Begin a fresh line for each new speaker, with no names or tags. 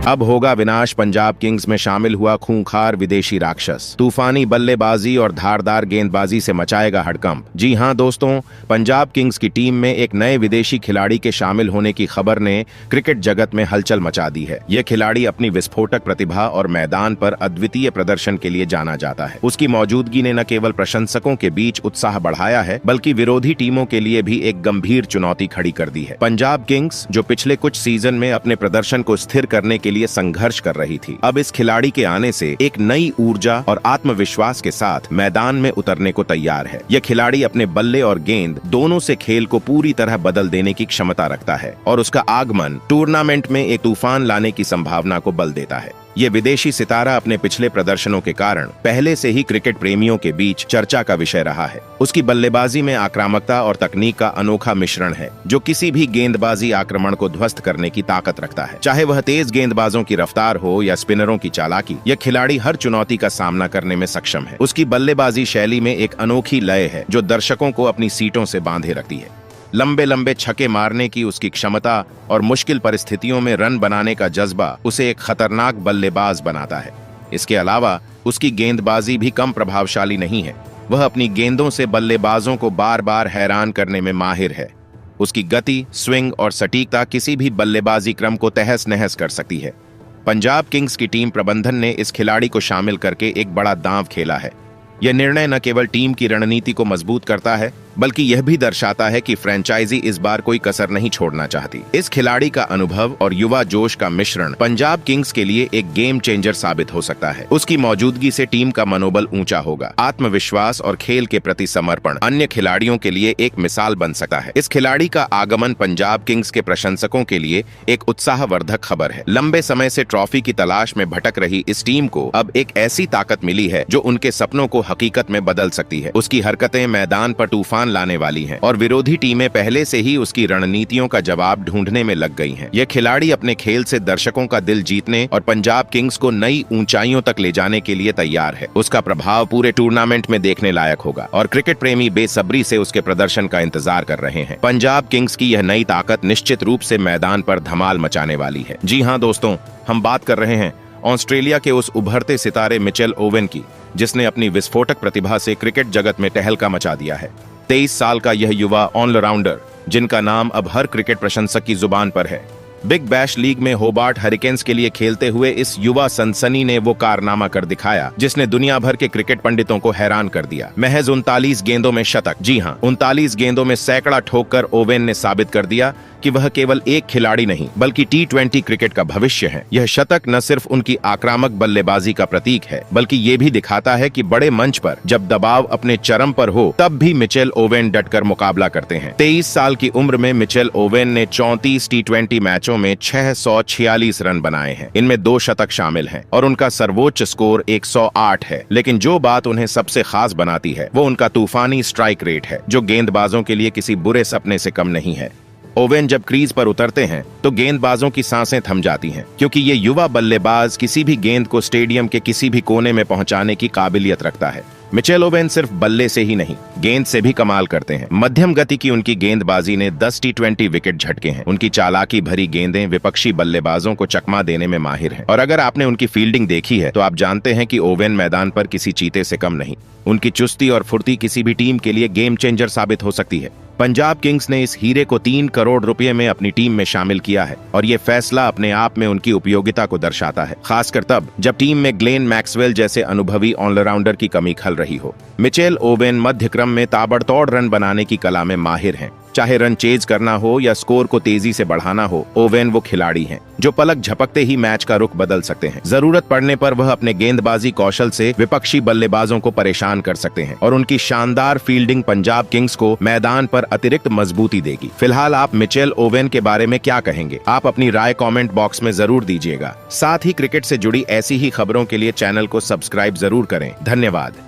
अब होगा विनाश। पंजाब किंग्स में शामिल हुआ खूंखार विदेशी राक्षस तूफानी बल्लेबाजी और धारदार गेंदबाजी से मचाएगा हड़कंप। जी हां दोस्तों, पंजाब किंग्स की टीम में एक नए विदेशी खिलाड़ी के शामिल होने की खबर ने क्रिकेट जगत में हलचल मचा दी है। यह खिलाड़ी अपनी विस्फोटक प्रतिभा और मैदान पर अद्वितीय प्रदर्शन के लिए जाना जाता है। उसकी मौजूदगी ने न केवल प्रशंसकों के बीच उत्साह बढ़ाया है, बल्कि विरोधी टीमों के लिए भी एक गंभीर चुनौती खड़ी कर दी है। पंजाब किंग्स, जो पिछले कुछ सीजन में अपने प्रदर्शन को स्थिर करने के लिए संघर्ष कर रही थी, अब इस खिलाड़ी के आने से एक नई ऊर्जा और आत्मविश्वास के साथ मैदान में उतरने को तैयार है। यह खिलाड़ी अपने बल्ले और गेंद दोनों से खेल को पूरी तरह बदल देने की क्षमता रखता है और उसका आगमन टूर्नामेंट में एक तूफान लाने की संभावना को बल देता है। ये विदेशी सितारा अपने पिछले प्रदर्शनों के कारण पहले से ही क्रिकेट प्रेमियों के बीच चर्चा का विषय रहा है। उसकी बल्लेबाजी में आक्रामकता और तकनीक का अनोखा मिश्रण है, जो किसी भी गेंदबाजी आक्रमण को ध्वस्त करने की ताकत रखता है। चाहे वह तेज गेंदबाजों की रफ्तार हो या स्पिनरों की चालाकी, यह खिलाड़ी हर चुनौती का सामना करने में सक्षम है। उसकी बल्लेबाजी शैली में एक अनोखी लय है जो दर्शकों को अपनी सीटों से बांधे रखती है। लंबे लंबे छक्के मारने की उसकी क्षमता और मुश्किल परिस्थितियों में रन बनाने का जज्बा उसे एक खतरनाक बल्लेबाज बनाता है। इसके अलावा उसकी गेंदबाजी भी कम प्रभावशाली नहीं है। वह अपनी गेंदों से बल्लेबाजों को बार बार हैरान करने में माहिर है। उसकी गति, स्विंग और सटीकता किसी भी बल्लेबाजी क्रम को तहस नहस कर सकती है। पंजाब किंग्स की टीम प्रबंधन ने इस खिलाड़ी को शामिल करके एक बड़ा दांव खेला है। यह निर्णय न केवल टीम की रणनीति को मजबूत करता है, बल्कि यह भी दर्शाता है कि फ्रेंचाइजी इस बार कोई कसर नहीं छोड़ना चाहती। इस खिलाड़ी का अनुभव और युवा जोश का मिश्रण पंजाब किंग्स के लिए एक गेम चेंजर साबित हो सकता है। उसकी मौजूदगी से टीम का मनोबल ऊंचा होगा। आत्मविश्वास और खेल के प्रति समर्पण अन्य खिलाड़ियों के लिए एक मिसाल बन सकता है। इस खिलाड़ी का आगमन पंजाब किंग्स के प्रशंसकों के लिए एक उत्साहवर्धक खबर है। लंबे समय से ट्रॉफी की तलाश में भटक रही इस टीम को अब एक ऐसी ताकत मिली है जो उनके सपनों को हकीकत में बदल सकती है। उसकी हरकतें मैदान पर तूफान लाने वाली हैं और विरोधी टीमें पहले से ही उसकी रणनीतियों का जवाब ढूंढने में लग गई हैं। यह खिलाड़ी अपने खेल से दर्शकों का दिल जीतने और पंजाब किंग्स को नई ऊंचाइयों तक ले जाने के लिए तैयार है। उसका प्रभाव पूरे टूर्नामेंट में देखने लायक होगा और क्रिकेट प्रेमी बेसब्री से उसके प्रदर्शन का इंतजार कर रहे हैं। पंजाब किंग्स की यह नई ताकत निश्चित रूप से मैदान पर धमाल मचाने वाली है। जी हाँ दोस्तों, हम बात कर रहे हैं ऑस्ट्रेलिया के उस उभरते सितारे मिचेल ओवेन की, जिसने अपनी विस्फोटक प्रतिभा से क्रिकेट जगत में तहलका मचा दिया है। 23 साल का यह युवा ऑलराउंडर, जिनका नाम अब हर क्रिकेट प्रशंसक की जुबान पर है, बिग बैश लीग में होबार्ट हरिकेन्स के लिए खेलते हुए इस युवा सनसनी ने वो कारनामा कर दिखाया जिसने दुनिया भर के क्रिकेट पंडितों को हैरान कर दिया। महज 39 गेंदों में शतक, जी हाँ 39 गेंदों में सैकड़ा ठोककर ओवेन ने साबित कर दिया कि वह केवल एक खिलाड़ी नहीं बल्कि T20 क्रिकेट का भविष्य है। यह शतक न सिर्फ उनकी आक्रामक बल्लेबाजी का प्रतीक है, बल्कि ये भी दिखाता है कि बड़े मंच पर जब दबाव अपने चरम पर हो तब भी मिचेल ओवेन डटकर मुकाबला करते हैं। 23 साल की उम्र में मिचेल ओवेन ने 34 T20 मैचों में 646 रन बनाए हैं। इनमें 2 शतक शामिल हैं और उनका सर्वोच्च स्कोर 108 है। लेकिन जो बात उन्हें सबसे खास बनाती है वो उनका तूफानी स्ट्राइक रेट है, जो गेंदबाजों के लिए किसी बुरे सपने से कम नहीं है। ओवेन जब क्रीज पर उतरते हैं तो गेंदबाजों की सांसें थम जाती हैं, क्योंकि ये युवा बल्लेबाज किसी भी गेंद को स्टेडियम के किसी भी कोने में पहुंचाने की काबिलियत रखता है। मिचेल ओवेन सिर्फ बल्ले से ही नहीं, गेंद से भी कमाल करते हैं। मध्यम गति की उनकी गेंदबाजी ने 10 T20 विकेट झटके हैं। उनकी चालाकी भरी गेंदें विपक्षी बल्लेबाजों को चकमा देने में माहिर हैं। और अगर आपने उनकी फील्डिंग देखी है तो आप जानते हैं कि ओवेन मैदान पर किसी चीते से कम नहीं। उनकी चुस्ती और फुर्ती किसी भी टीम के लिए गेम चेंजर साबित हो सकती है। पंजाब किंग्स ने इस हीरे को 3 करोड़ रुपए में अपनी टीम में शामिल किया है और ये फैसला अपने आप में उनकी उपयोगिता को दर्शाता है, खासकर तब जब टीम में ग्लेन मैक्सवेल जैसे अनुभवी ऑलराउंडर की कमी खल रही हो। मिचेल ओवेन मध्य क्रम में ताबड़तोड़ रन बनाने की कला में माहिर हैं। चाहे रन चेज करना हो या स्कोर को तेजी से बढ़ाना हो, ओवेन वो खिलाड़ी हैं जो पलक झपकते ही मैच का रुख बदल सकते हैं। जरूरत पड़ने पर वह अपने गेंदबाजी कौशल से विपक्षी बल्लेबाजों को परेशान कर सकते हैं और उनकी शानदार फील्डिंग पंजाब किंग्स को मैदान पर अतिरिक्त मजबूती देगी। फिलहाल आप मिचेल ओवेन के बारे में क्या कहेंगे? आप अपनी राय कमेंट बॉक्स में जरूर दीजिएगा। साथ ही क्रिकेट से जुड़ी ऐसी ही खबरों के लिए चैनल को सब्सक्राइब जरूर करें। धन्यवाद।